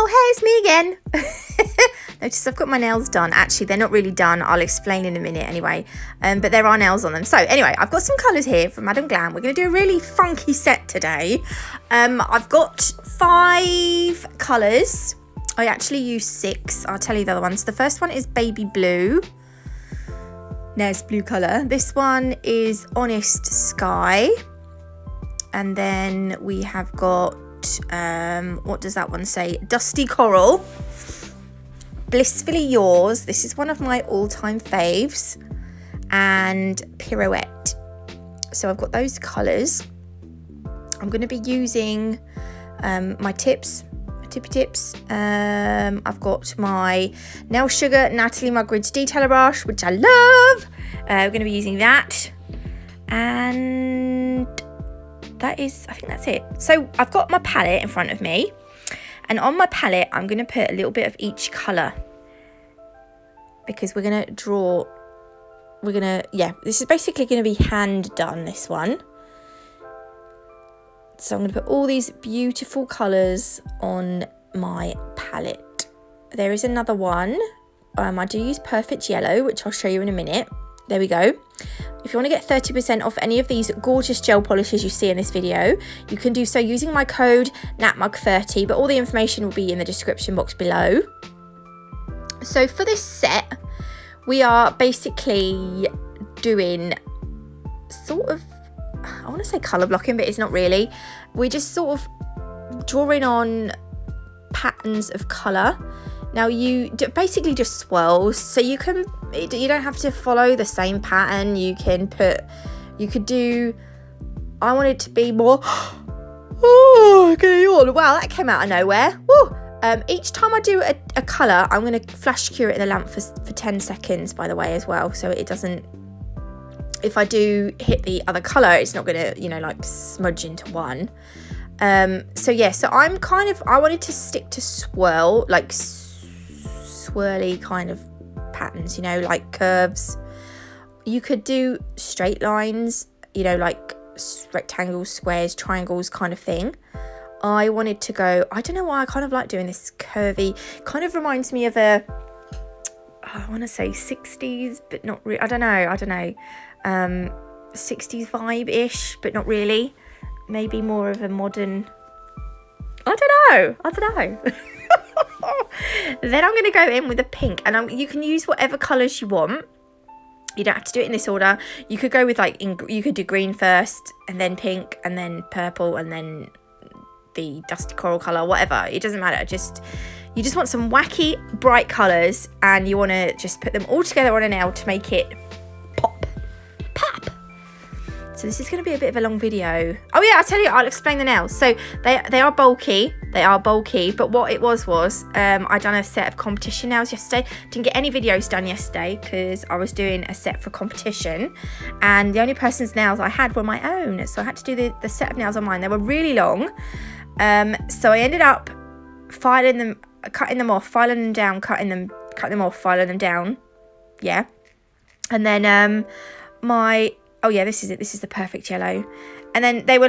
Oh, hey, it's me again. Notice I've got my nails done. Actually, they're not really done. I'll explain in a minute anyway. But there are nails on them. So anyway, I've got some colours here from Madam Glam. We're going to do a really funky set today. I've got 5 colours. I actually use 6. I'll tell you the other ones. The first one is baby blue. There's blue colour. This one is honest sky. And then we have got, what does that one say? Dusty coral. Blissfully yours. This is one of my all-time faves. And pirouette. So I've got those colours. I'm going to be using my tippy tips. I've got my Nail Sugar Natalie Mugridge detailer brush, which I love. We're going to be using that. And I think that's it. So I've got my palette in front of me, and on my palette I'm going to put a little bit of each colour, because we're going to draw, this is basically going to be hand done, this one. So I'm going to put all these beautiful colours on my palette. There is another one. I do use Perfect Yellow, which I'll show you in a minute. There we go. If you want to get 30% off any of these gorgeous gel polishes you see in this video, you can do so using my code NATMUG30, but all the information will be in the description box below. So for this set, we are basically doing sort of, I want to say colour blocking, but it's not really. We're just sort of drawing on patterns of colour. Now you basically just swirls, so you don't have to follow the same pattern. I want it to be more, oh, okay, wow, that came out of nowhere. Woo. Each time I do a colour, I'm going to flash cure it in the lamp for 10 seconds, by the way, as well, so it doesn't, if I do hit the other colour, it's not going to, like smudge into one. So I wanted to stick to swirly kind of patterns, like curves. You could do straight lines, like rectangles, squares, triangles kind of thing. I wanted to go, I don't know why, I kind of like doing this curvy, kind of reminds me of I want to say 60s, but not really, I don't know, 60s vibe-ish, but not really. Maybe more of a modern, I don't know. Then I'm going to go in with a pink, and you can use whatever colours you want. You don't have to do it in this order. You could go with you could do green first, and then pink, and then purple, and then the dusty coral colour, whatever. It doesn't matter. You just want some wacky, bright colours, and you want to just put them all together on a nail to make it pop. So this is going to be a bit of a long video. Oh yeah, I'll explain the nails. So they are bulky. But what it was I done a set of competition nails yesterday. Didn't get any videos done yesterday because I was doing a set for competition, and the only person's nails I had were my own. So I had to do the set of nails on mine. They were really long. So I ended up filing them, cutting them off, filing them down, cutting them off, filing them down. Yeah. And then oh yeah, this is it. This is the Perfect Yellow. And then they were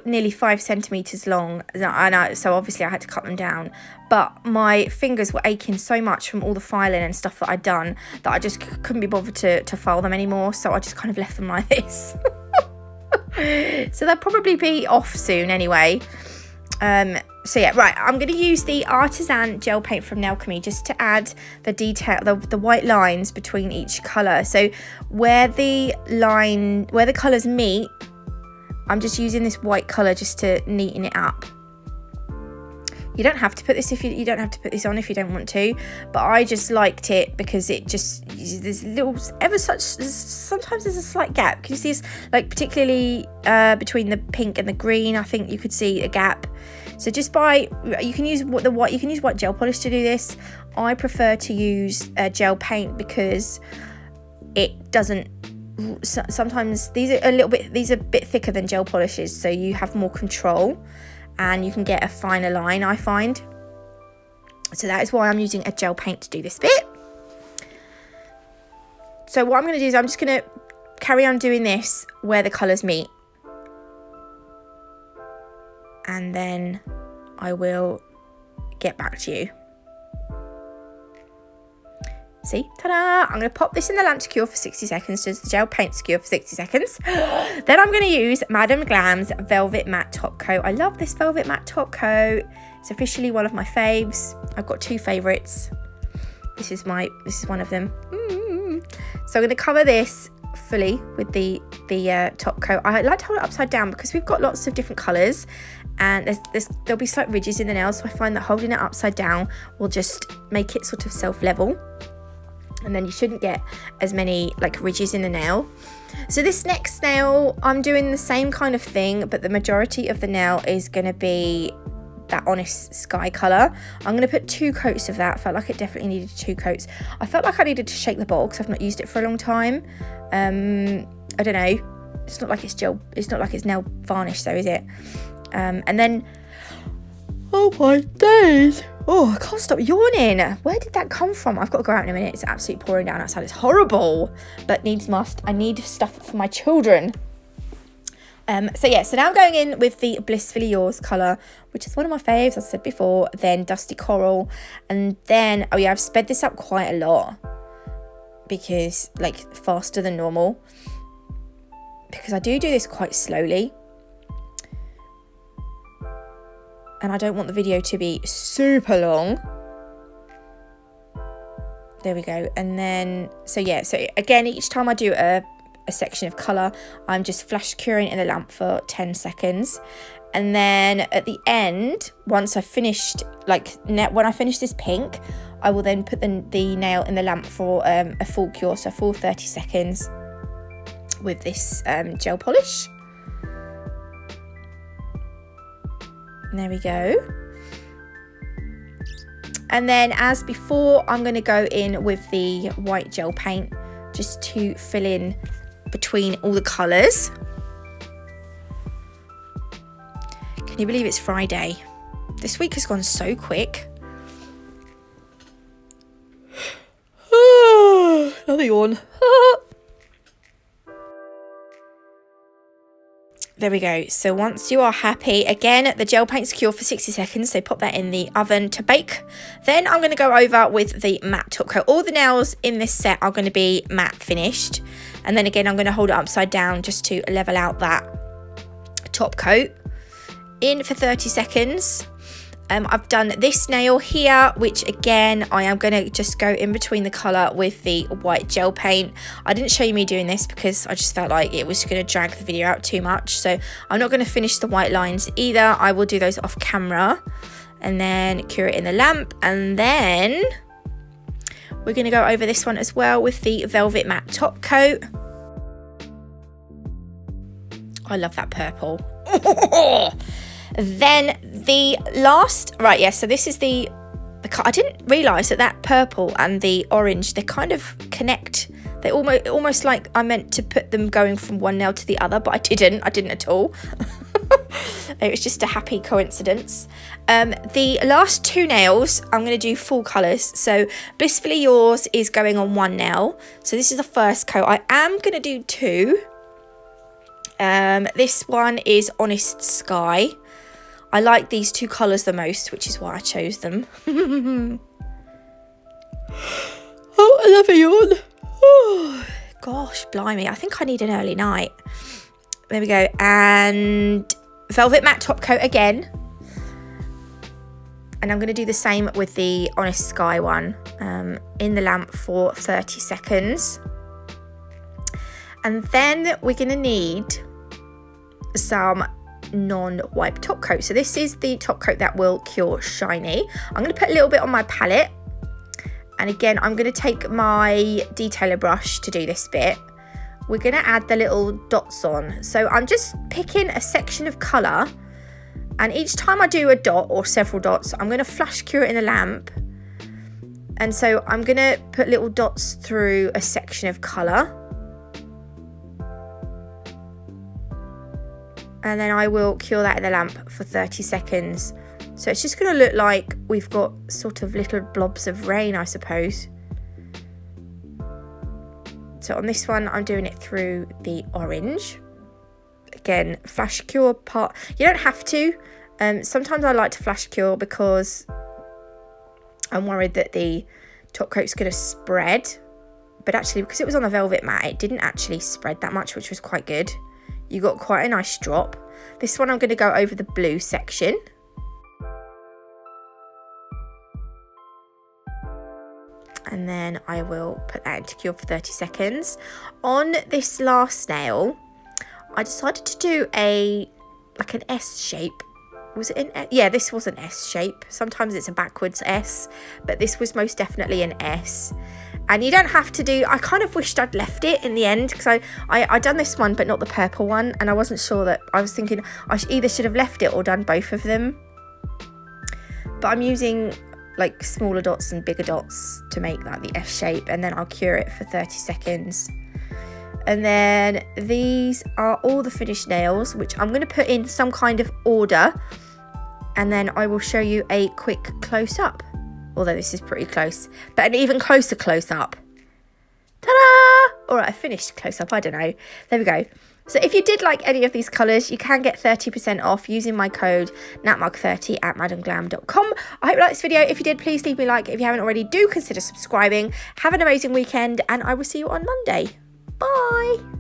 nearly 5 centimeters long. I know, so obviously I had to cut them down. But my fingers were aching so much from all the filing and stuff that I'd done that I just couldn't be bothered to file them anymore. So I just kind of left them like this. So they'll probably be off soon anyway. So yeah, right, I'm going to use the Artisan gel paint from Nalchemy just to add the detail, the white lines between each colour. So where the colours meet, I'm just using this white colour just to neaten it up. You don't have to put this you don't have to put this on if you don't want to, but I just liked it because it just, there's little sometimes there's a slight gap. Can you see this, particularly between the pink and the green? I think you could see a gap. So you can use white gel polish to do this. I prefer to use gel paint because it doesn't, sometimes these are a bit thicker than gel polishes, so you have more control and you can get a finer line, I find. So that is why I'm using a gel paint to do this bit. So what I'm going to do is I'm just going to carry on doing this where the colours meet. And then I will get back to you. See, ta-da! I'm going to pop this in the lamp to cure for 60 seconds, just the gel paint to cure for 60 seconds. Then I'm going to use Madame Glam's Velvet Matte Top Coat. I love this Velvet Matte Top Coat. It's officially one of my faves. I've got 2 favourites. This is one of them. So I'm going to cover this fully with the top coat. I like to hold it upside down because we've got lots of different colours, and there'll be slight ridges in the nail, so I find that holding it upside down will just make it sort of self-level, and then you shouldn't get as many like ridges in the nail. So this next nail, I'm doing the same kind of thing, but the majority of the nail is going to be that Honest Sky colour. I'm going to put 2 coats of that. I felt like it definitely needed 2 coats. I felt like I needed to shake the bottle because I've not used it for a long time. I don't know. It's not like it's gel. It's not like it's nail varnish though, is it? And then, oh my days. Oh, I can't stop yawning. Where did that come from? I've got to go out in a minute. It's absolutely pouring down outside. It's horrible, but needs must. I need stuff for my children. So now I'm going in with the Blissfully Yours colour, which is one of my faves, as I said before, then Dusty Coral, and then, oh yeah, I've sped this up quite a lot, because, like, faster than normal, because I do this quite slowly, and I don't want the video to be super long. There we go. And then, so again, each time I do a section of colour, I'm just flash curing in the lamp for 10 seconds, and then at the end, once I've finished, when I finish this pink, I will then put the nail in the lamp for a full cure, so full 30 seconds with this gel polish. And there we go. And then, as before, I'm going to go in with the white gel paint just to fill in between all the colours. Can you believe it's Friday? This week has gone so quick. Another yawn. There we go. So once you are happy, again, the gel paint's cure for 60 seconds, so pop that in the oven to bake. Then I'm going to go over with the matte top coat. All the nails in this set are going to be matte finished. And then again, I'm going to hold it upside down just to level out that top coat. In for 30 seconds. I've done this nail here, which again, I am going to just go in between the colour with the white gel paint. I didn't show you me doing this because I just felt like it was going to drag the video out too much. So I'm not going to finish the white lines either. I will do those off camera and then cure it in the lamp. And then we're going to go over this one as well with the Velvet Matte Top Coat. I love that purple. Then the last, right, yeah, so this is the I didn't realise that purple and the orange, they kind of connect. They almost like I meant to put them going from one nail to the other, but I didn't at all. It was just a happy coincidence. The last 2 nails, I'm going to do full colours. So Blissfully Yours is going on 1 nail. So this is the first coat. I am going to do 2. This one is Honest Sky. I like these 2 colours the most, which is why I chose them. Oh, I love a yawn. Oh, gosh, blimey. I think I need an early night. There we go. And Velvet Matte Top Coat again. And I'm going to do the same with the Honest Sky one. In the lamp for 30 seconds. And then we're going to need some non-wipe top coat. So this is the top coat that will cure shiny. I'm going to put a little bit on my palette, and again I'm going to take my detailer brush to do this bit. We're going to add the little dots on. So I'm just picking a section of colour, and each time I do a dot or several dots, I'm going to flash cure it in the lamp. And so I'm going to put little dots through a section of colour. And then I will cure that in the lamp for 30 seconds. So it's just going to look like we've got sort of little blobs of rain, I suppose. So on this one, I'm doing it through the orange. Again, flash cure part. You don't have to. Sometimes I like to flash cure because I'm worried that the top coat's going to spread, but actually because it was on the velvet mat, it didn't actually spread that much, which was quite good. You got quite a nice drop. This one I'm going to go over the blue section. And then I will put that into cure for 30 seconds. On this last nail, I decided to do like an S shape. Was it an S? Yeah, this was an S shape. Sometimes it's a backwards S, but this was most definitely an S. And you don't have to do, I kind of wished I'd left it in the end, because I done this one but not the purple one, and I wasn't sure that, I was thinking I either should have left it or done both of them. But I'm using like smaller dots and bigger dots to make like the S shape, and then I'll cure it for 30 seconds. And then these are all the finished nails, which I'm going to put in some kind of order, and then I will show you a quick close-up, although this is pretty close, but an even closer close-up. Ta-da! Alright, a finished close-up, I don't know. There we go. So if you did like any of these colours, you can get 30% off using my code NatMug30 at madamglam.com. I hope you liked this video. If you did, please leave me a like. If you haven't already, do consider subscribing. Have an amazing weekend, and I will see you on Monday. Bye!